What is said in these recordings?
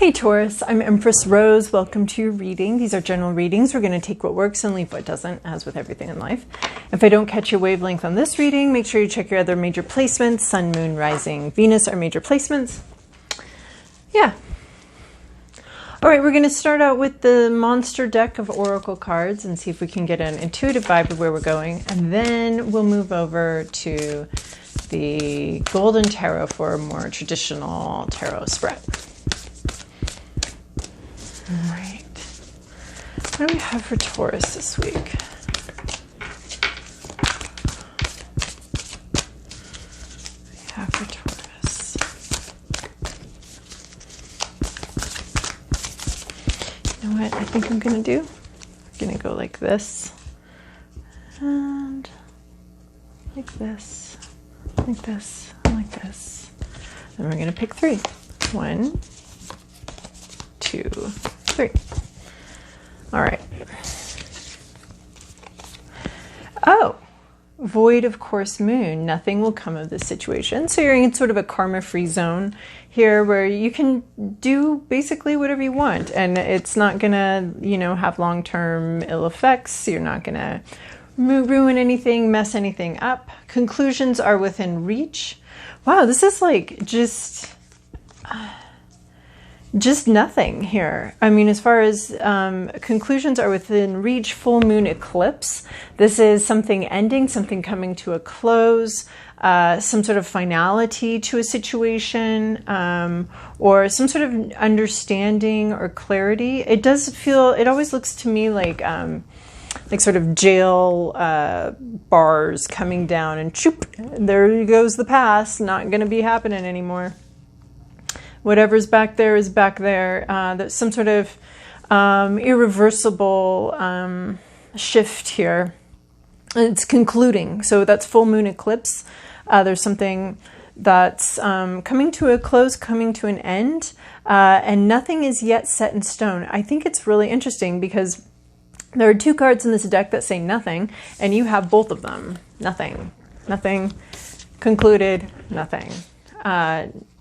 Hey Taurus, I'm Empress Rose. Welcome to your reading. These are general readings. We're going to take what works and leave what doesn't, as with everything in life. If I don't catch your wavelength on this reading, make sure you check your other major placements. Sun, Moon, Rising, Venus are major placements. Yeah. All right, we're going to start out with the monster deck of oracle cards and see if we can get an intuitive vibe of where we're going. And then we'll move over to the Golden Tarot for a more traditional tarot spread. All right. What do we have for Taurus this week? What do we have for Taurus? You know what I think I'm going to do? I'm going to go like this. And like this. Like this. Like this. And we're going to pick three. 1, 2, 3. All right. Oh, void of course moon. Nothing will come of this situation. So you're in sort of a karma-free zone here where you can do basically whatever you want. And it's not going to, have long-term ill effects. You're not going to ruin anything, mess anything up. Conclusions are within reach. Wow, this is like just nothing here. I mean, as far as conclusions are within reach, full moon eclipse. This is something ending, something coming to a close, some sort of finality to a situation, or some sort of understanding or clarity. It does feel, it always looks to me like sort of jail bars coming down and choop, there goes the past, not going to be happening anymore. Whatever's back there is back there. There's some sort of irreversible shift here. It's concluding. So that's full moon eclipse. There's something that's coming to a close, coming to an end, and nothing is yet set in stone. I think it's really interesting because there are two cards in this deck that say nothing, and you have both of them. Nothing. Nothing. Concluded. Nothing.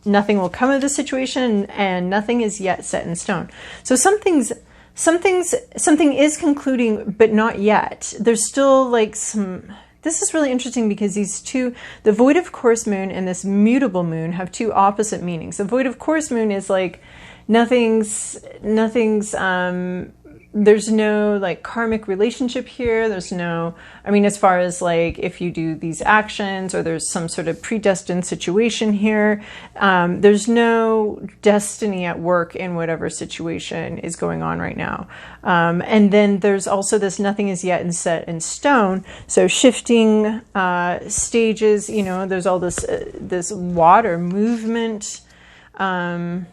Nothing will come of this situation, and nothing is yet set in stone. So something is concluding, but not yet. There's still like some. This is really interesting because these two, the void of course moon and this mutable moon, have two opposite meanings. The void of course moon is like nothing's. There's no like karmic relationship here. There's no, I mean, as far as like if you do these actions or there's some sort of predestined situation here, there's no destiny at work in whatever situation is going on right now. And then there's also this nothing is yet set in stone. So shifting stages, there's all this water movement. It's an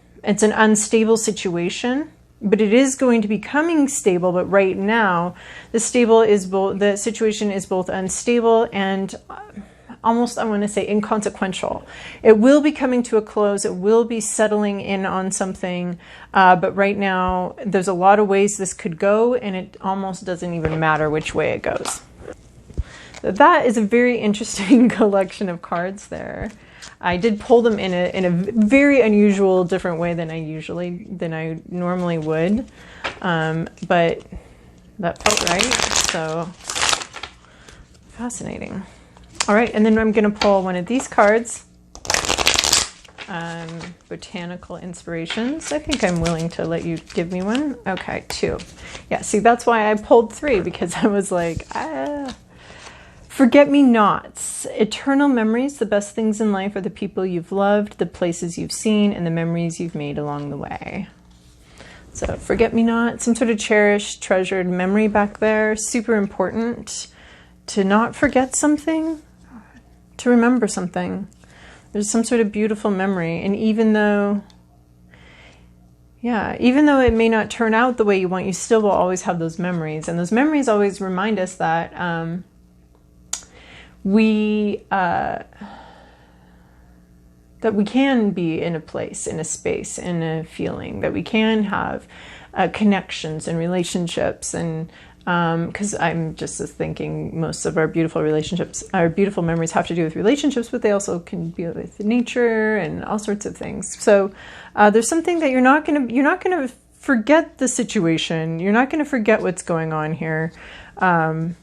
unstable situation. But it is going to be becoming stable. But right now, the situation is both unstable and almost, I want to say, inconsequential. It will be coming to a close. It will be settling in on something. But right now, there's a lot of ways this could go, and it almost doesn't even matter which way it goes. So that is a very interesting collection of cards there. I did pull them in a very unusual, different way than I normally would, but that felt right. So fascinating. All right, and then I'm going to pull one of these cards, Botanical Inspirations. I think I'm willing to let you give me one. Okay, 2. Yeah, see, that's why I pulled 3, because I was like, Forget-me-nots, eternal memories. The best things in life are the people you've loved, the places you've seen, and the memories you've made along the way. So forget-me-not, some sort of cherished, treasured memory back there. Super important to not forget something, to remember something. There's some sort of beautiful memory. And even though it may not turn out the way you want, you still will always have those memories. And those memories always remind us that we can be in a place, in a space, in a feeling, that we can have connections and relationships and Because I'm just thinking most of our beautiful relationships, our beautiful memories have to do with relationships, but they also can be with nature and all sorts of things. So there's something that you're not gonna forget the situation. You're not gonna forget what's going on here. So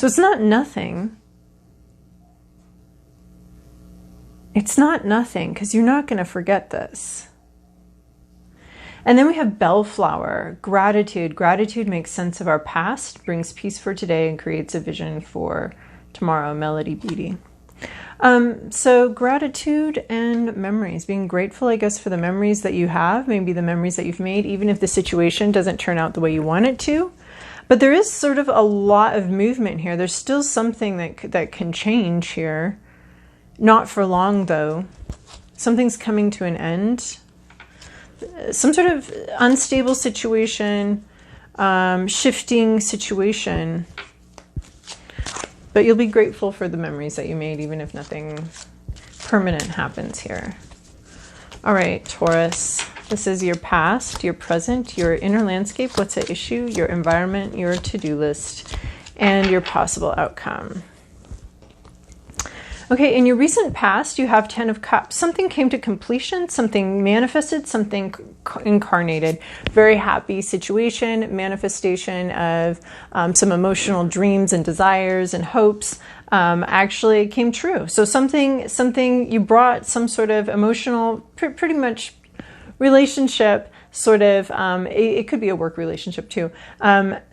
it's not nothing. It's not nothing, because you're not going to forget this. And then we have bellflower, gratitude. Gratitude makes sense of our past, brings peace for today, and creates a vision for tomorrow, melody, beauty. So gratitude and memories, being grateful, I guess, for the memories that you have, maybe the memories that you've made, even if the situation doesn't turn out the way you want it to. But there is sort of a lot of movement here. There's still something that can change here. Not for long, though. Something's coming to an end. Some sort of unstable situation, shifting situation. But you'll be grateful for the memories that you made, even if nothing permanent happens here. All right, Taurus. This is your past, your present, your inner landscape, what's at issue, your environment, your to-do list, and your possible outcome. Okay, in your recent past, you have 10 of Cups. Something came to completion, something manifested, something incarnated. Very happy situation, manifestation of some emotional dreams and desires and hopes actually came true. So something you brought, some sort of emotional, pretty much relationship, sort of, it could be a work relationship too,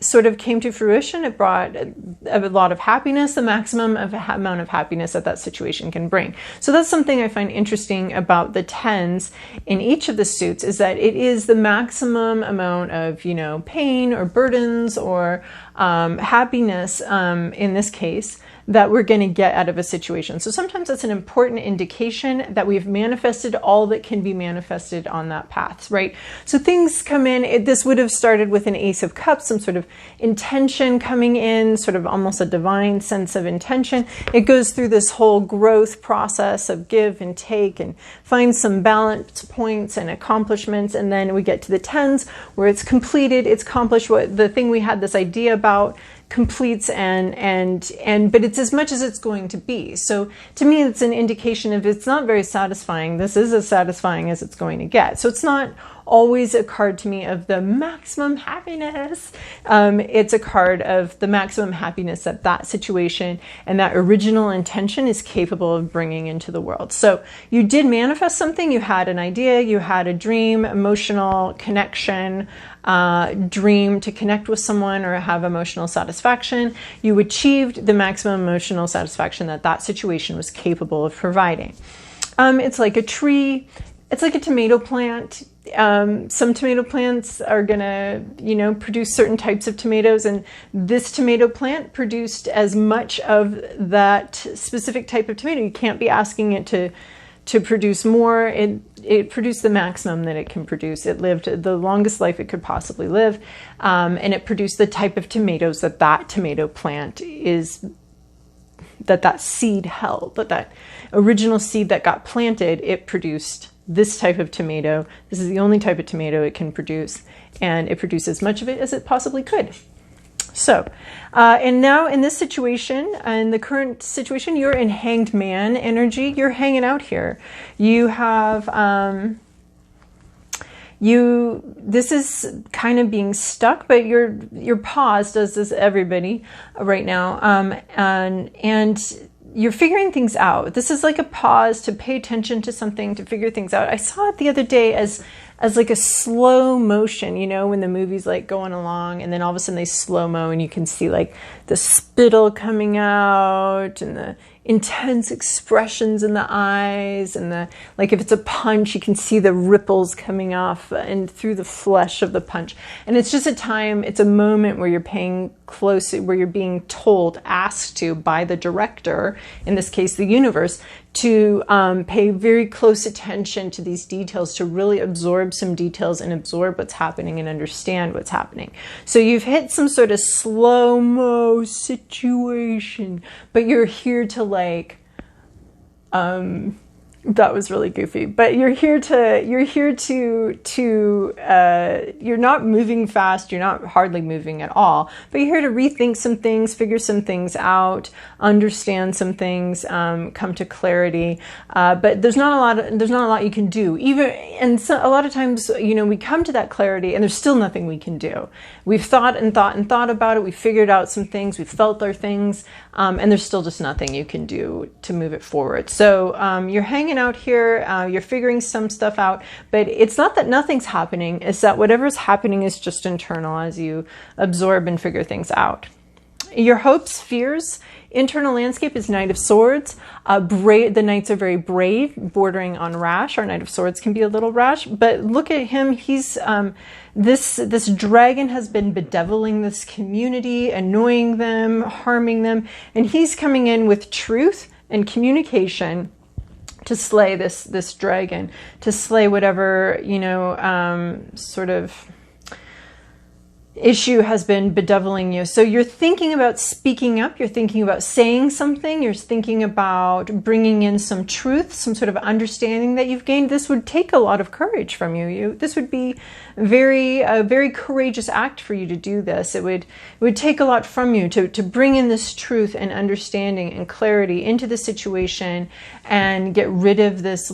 sort of came to fruition. It brought a lot of happiness, the maximum amount of happiness that situation can bring. So that's something I find interesting about the 10s in each of the suits, is that it is the maximum amount of, pain or burdens or happiness, in this case, that we're going to get out of a situation. So sometimes that's an important indication that we've manifested all that can be manifested on that path, right? So things come in, this would have started with an Ace of Cups, some sort of intention coming in, sort of almost a divine sense of intention. It goes through this whole growth process of give and take and find some balance points and accomplishments. And then we get to the 10s where it's completed, it's accomplished what the thing we had this idea about, completes but it's as much as it's going to be. So to me, it's an indication of it's not very satisfying. This is as satisfying as it's going to get. So it's not always a card to me of the maximum happiness. It's a card of the maximum happiness that situation and that original intention is capable of bringing into the world. So you did manifest something. You had an idea, you had a dream, emotional connection, dream to connect with someone or have emotional satisfaction. You achieved the maximum emotional satisfaction that situation was capable of providing. It's like a tree. It's like a tomato plant. Some tomato plants are gonna, produce certain types of tomatoes, and this tomato plant produced as much of that specific type of tomato. You can't be asking it to produce more. It produced the maximum that it can produce. It lived the longest life it could possibly live, and it produced the type of tomatoes that tomato plant is, that seed held, that original seed that got planted, it produced this type of tomato. This is the only type of tomato it can produce, and it produced as much of it as it possibly could. So, and now in this situation, in the current situation, you're in Hanged Man energy. You're hanging out here. You have, this is kind of being stuck, but you're paused, as is everybody right now. And you're figuring things out. This is like a pause to pay attention to something, to figure things out. I saw it the other day as like a slow motion, when the movie's like going along and then all of a sudden they slow-mo and you can see like the spittle coming out and the intense expressions in the eyes and like if it's a punch, you can see the ripples coming off and through the flesh of the punch. And it's just it's a moment where you're paying close, where you're being told, asked to by the director, in this case, the universe, to pay very close attention to these details, to really absorb some details and absorb what's happening and understand what's happening. So you've hit some sort of slow-mo situation, but you're here to That was really goofy, but you're not moving fast, you're not hardly moving at all, but you're here to rethink some things, figure some things out, understand some things, come to clarity. But there's not a lot you can do. And so a lot of times, we come to that clarity and there's still nothing we can do. We've thought about it, we've figured out some things, we've felt our things, and there's still just nothing you can do to move it forward. So you're hanging out here, you're figuring some stuff out, but it's not that nothing's happening, it's that whatever's happening is just internal as you absorb and figure things out. Your hopes, fears, internal landscape is Knight of Swords. The Knights are very brave, bordering on rash. Our Knight of Swords can be a little rash, but look at him. He's this dragon has been bedeviling this community, annoying them, harming them, and he's coming in with truth and communication to slay this dragon, to slay whatever sort of issue has been bedeviling you. So you're thinking about speaking up, you're thinking about saying something, you're thinking about bringing in some truth, some sort of understanding that you've gained. This would take a lot of courage from you. This would be a very courageous act for you to do this. It would take a lot from you to bring in this truth and understanding and clarity into the situation and get rid of this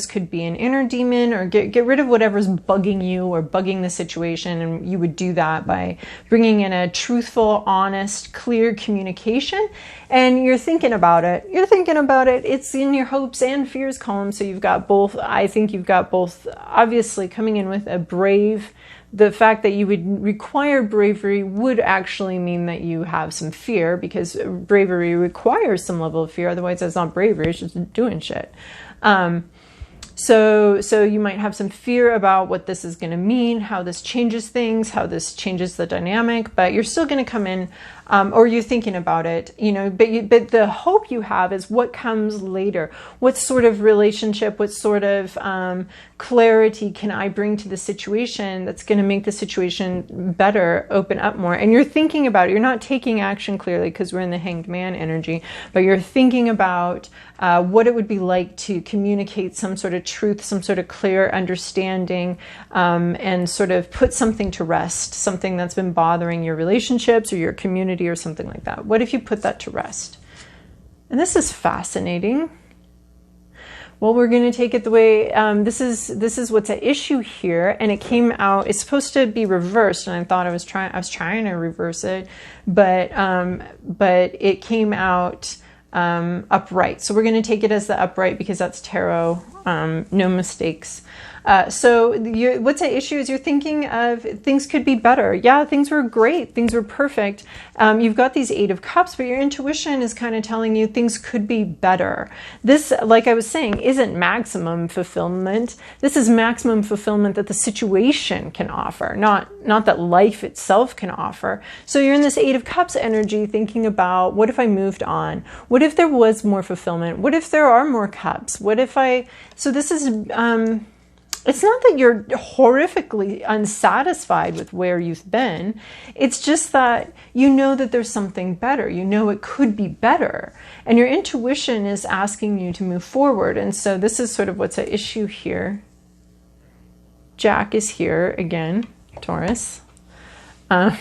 could be an inner demon, or get rid of whatever's bugging you or bugging the situation. And you would do that by bringing in a truthful, honest, clear communication. And you're thinking about it. It's in your hopes and fears column. So you've got both. I think you've got both, obviously coming in with a brave. The fact that you would require bravery would actually mean that you have some fear, because bravery requires some level of fear. Otherwise, that's not bravery, it's just doing shit. So you might have some fear about what this is going to mean, how this changes things, how this changes the dynamic, but you're still going to come in, or you're thinking about it, but the hope you have is what comes later. What sort of relationship, what sort of clarity can I bring to the situation that's going to make the situation better, open up more? And you're thinking about it. You're not taking action clearly because we're in the Hanged Man energy, but you're thinking about what it would be like to communicate some sort of truth, some sort of clear understanding, and sort of put something to rest, something that's been bothering your relationships or your community or something like that. What if you put that to rest? And this is fascinating. Well, we're going to take it the way, this is what's at issue here, and it came out, it's supposed to be reversed, and I thought I was trying to reverse it, but it came out upright. So we're going to take it as the upright because that's tarot, no mistakes. So what's at issue is you're thinking of things could be better. Yeah, things were great. Things were perfect. You've got these 8 of Cups, but your intuition is kind of telling you things could be better. This, like I was saying, isn't maximum fulfillment. This is maximum fulfillment that the situation can offer, not that life itself can offer. So you're in this 8 of Cups energy thinking about, what if I moved on? What if there was more fulfillment? What if there are more cups? What if so this is, it's not that you're horrifically unsatisfied with where you've been. It's just that you know that there's something better. You know it could be better. And your intuition is asking you to move forward. And so this is sort of what's at issue here. Jack is here again, Taurus. So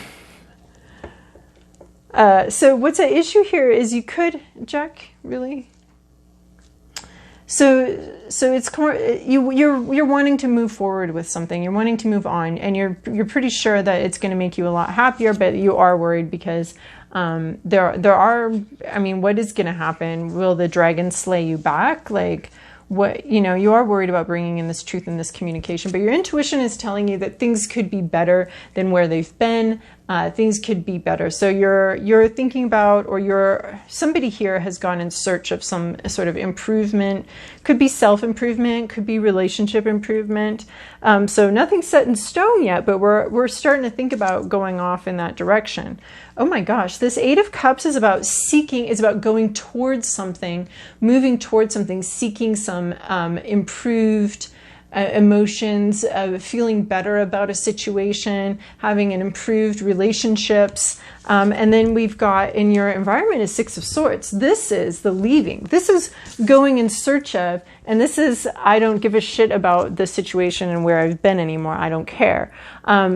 what's at issue here is you could, Jack, really? So it's you're wanting to move forward with something. You're wanting to move on, and you're pretty sure that it's going to make you a lot happier. But you are worried because there are. I mean, what is going to happen? Will the dragon slay you back? Like, what, you are worried about bringing in this truth and this communication. But your intuition is telling you that things could be better than where they've been. Things could be better. So you're thinking about, or somebody here has gone in search of some sort of improvement. Could be self-improvement, could be relationship improvement. So nothing's set in stone yet, but we're starting to think about going off in that direction. Oh my gosh, this 8 of Cups is about seeking, is about going towards something, moving towards something, seeking some improved emotions, feeling better about a situation, having an improved relationships. And then we've got in your environment is Six of Swords. This is the leaving. This is going in search of, and this is, I don't give a shit about the situation and where I've been anymore. I don't care.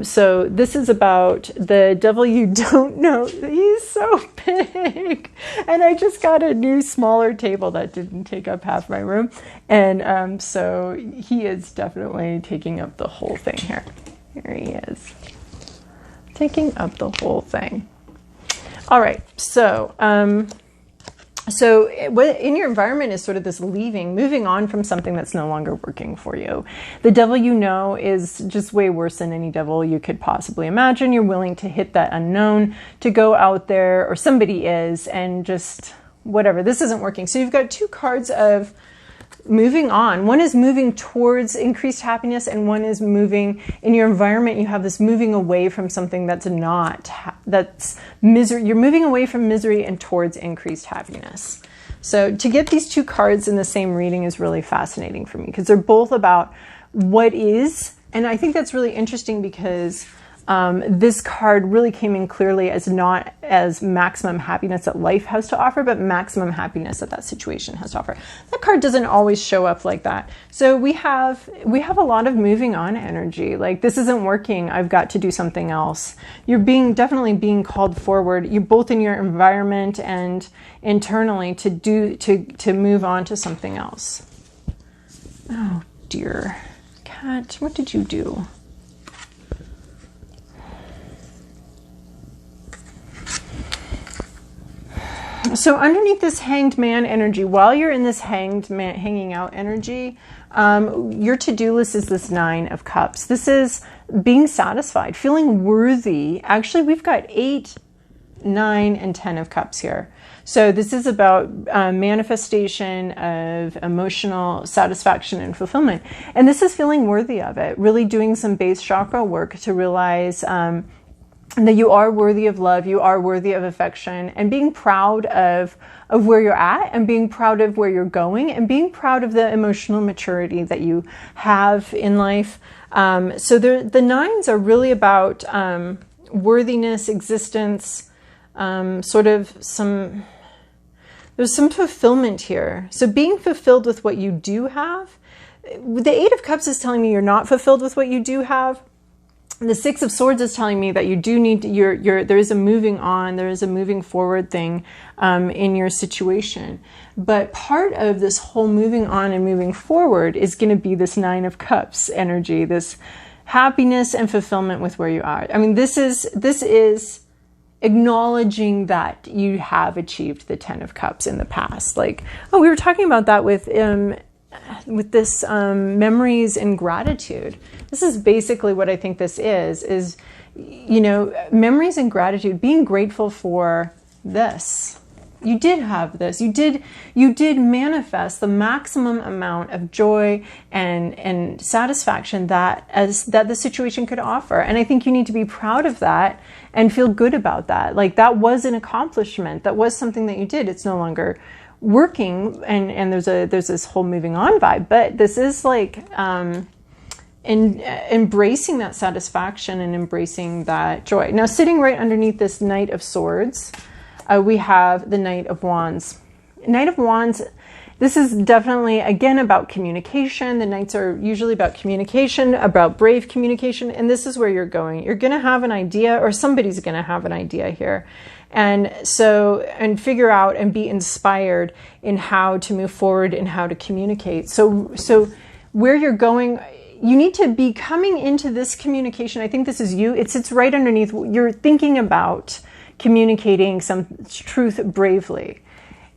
So this is about the devil you don't know. He's so big. And I just got a new smaller table that didn't take up half my room. And so he is definitely taking up the whole thing here. Here he is. Taking up the whole thing. All right, so in your environment is sort of this leaving, moving on from something that's no longer working for you. The devil you know is just way worse than any devil you could possibly imagine. You're willing to hit that unknown, to go out there, or somebody is, and just whatever. This isn't working. So you've got two cards of moving on. One is moving towards increased happiness, and one is moving in your environment. You have this moving away from something that's not, that's misery. You're moving away from misery and towards increased happiness. So to get these two cards in the same reading is really fascinating for me, because they're both about what is. And I think that's really interesting because this card really came in clearly as not as maximum happiness that life has to offer, but maximum happiness that situation has to offer. That card doesn't always show up like that. So we have a lot of moving on energy. Like, this isn't working. I've got to do something else. You're definitely being called forward. You're both in your environment and internally to move on to something else. Oh dear. Cat, what did you do? So underneath this hanged man energy, while you're in this hanging out energy, your to-do list is this 9 of Cups. This is being satisfied, feeling worthy. Actually, we've got 8, 9, and 10 of Cups here. So this is about manifestation of emotional satisfaction and fulfillment. And this is feeling worthy of it, really doing some base chakra work to realize that you are worthy of love, you are worthy of affection, and being proud of where you're at, and being proud of where you're going, and being proud of the emotional maturity that you have in life. So the 9s are really about worthiness, existence, there's some fulfillment here. So being fulfilled with what you do have. The 8 of Cups is telling me you're not fulfilled with what you do have. The 6 of Swords is telling me that you do need to, there is a moving on, there is a moving forward thing in your situation. But part of this whole moving on and moving forward is going to be this 9 of Cups energy, this happiness and fulfillment with where you are. I mean, this is acknowledging that you have achieved the 10 of Cups in the past. Like, oh, we were talking about that with this memories and gratitude. This is basically what I think this is, memories and gratitude, being grateful for this. You did have this. You did manifest the maximum amount of joy and satisfaction that the situation could offer. And I think you need to be proud of that and feel good about that. Like, that was an accomplishment. That was something that you did. It's no longer working, and there's this whole moving on vibe, but this is like embracing that satisfaction and embracing that joy. Now, sitting right underneath this Knight of Swords, we have the Knight of Wands. Knight of Wands, this is definitely, again, about communication. The Knights are usually about communication, about brave communication, and this is where you're going. You're going to have an idea, or somebody's going to have an idea here. And figure out and be inspired in how to move forward and how to communicate. So where you're going, you need to be coming into this communication. I think this is you. It sits right underneath. You're thinking about communicating some truth bravely.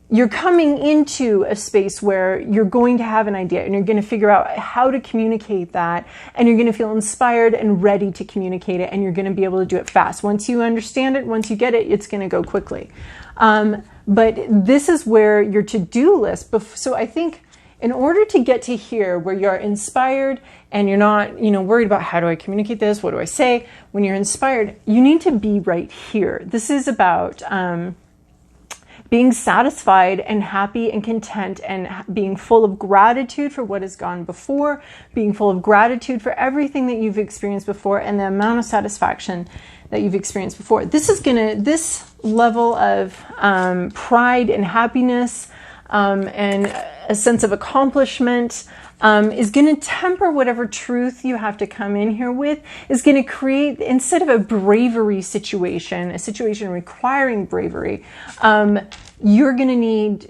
You're coming into a space where you're going to have an idea and you're going to figure out how to communicate that, and you're going to feel inspired and ready to communicate it, and you're going to be able to do it fast. Once you understand it, once you get it, it's going to go quickly. But this is where your to-do list, so I think in order to get to here where you're inspired and you're not, worried about how do I communicate this, what do I say? When you're inspired, you need to be right here. This is about being satisfied and happy and content and being full of gratitude for what has gone before, being full of gratitude for everything that you've experienced before and the amount of satisfaction that you've experienced before. This level of pride and happiness and a sense of accomplishment is going to temper whatever truth you have to come in here with, is going to create, instead of a bravery situation, a situation requiring bravery, you're going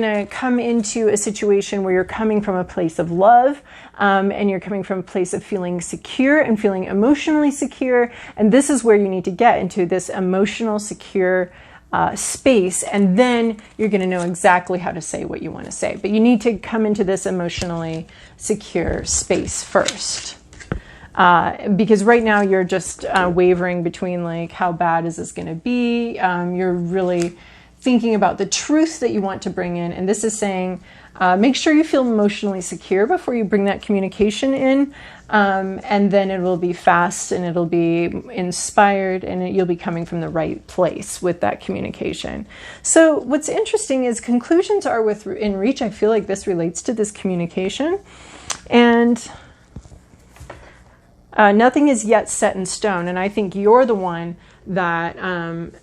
to come into a situation where you're coming from a place of love, and you're coming from a place of feeling secure and feeling emotionally secure. And this is where you need to get into this emotional secure space, and then you're going to know exactly how to say what you want to say. But you need to come into this emotionally secure space first. Because right now you're just wavering between like, how bad is this going to be? You're really thinking about the truth that you want to bring in. And this is saying, make sure you feel emotionally secure before you bring that communication in. And then it will be fast and it'll be inspired, and you'll be coming from the right place with that communication. So what's interesting is conclusions are in reach. I feel like this relates to this communication, and nothing is yet set in stone. And I think you're the one that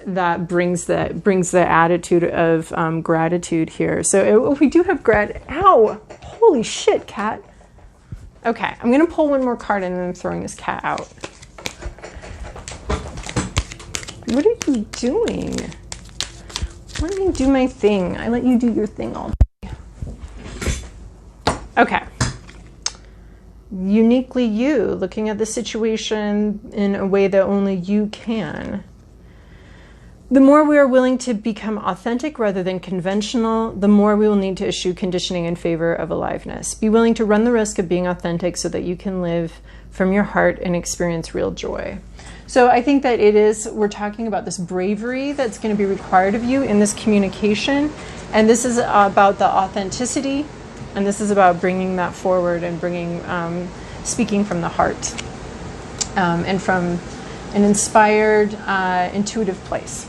that brings the attitude of gratitude here. So we do have ow, holy shit, cat. Okay, I'm going to pull one more card and then I'm throwing this cat out. What are you doing? Let me do my thing. I let you do your thing all day. Okay. Uniquely you, looking at the situation in a way that only you can. The more we are willing to become authentic rather than conventional, the more we will need to eschew conditioning in favor of aliveness. Be willing to run the risk of being authentic so that you can live from your heart and experience real joy. So I think that we're talking about this bravery that's going to be required of you in this communication. And this is about the authenticity. And this is about bringing that forward and speaking from the heart and from an inspired, intuitive place.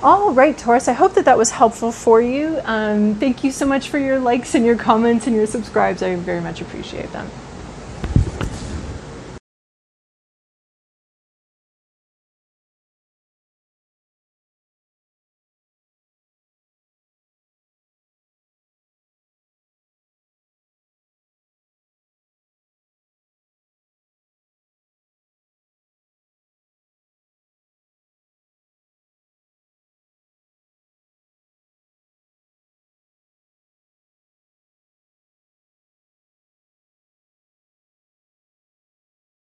All right, Taurus, I hope that was helpful for you. Thank you so much for your likes and your comments and your subscribes. I very much appreciate them.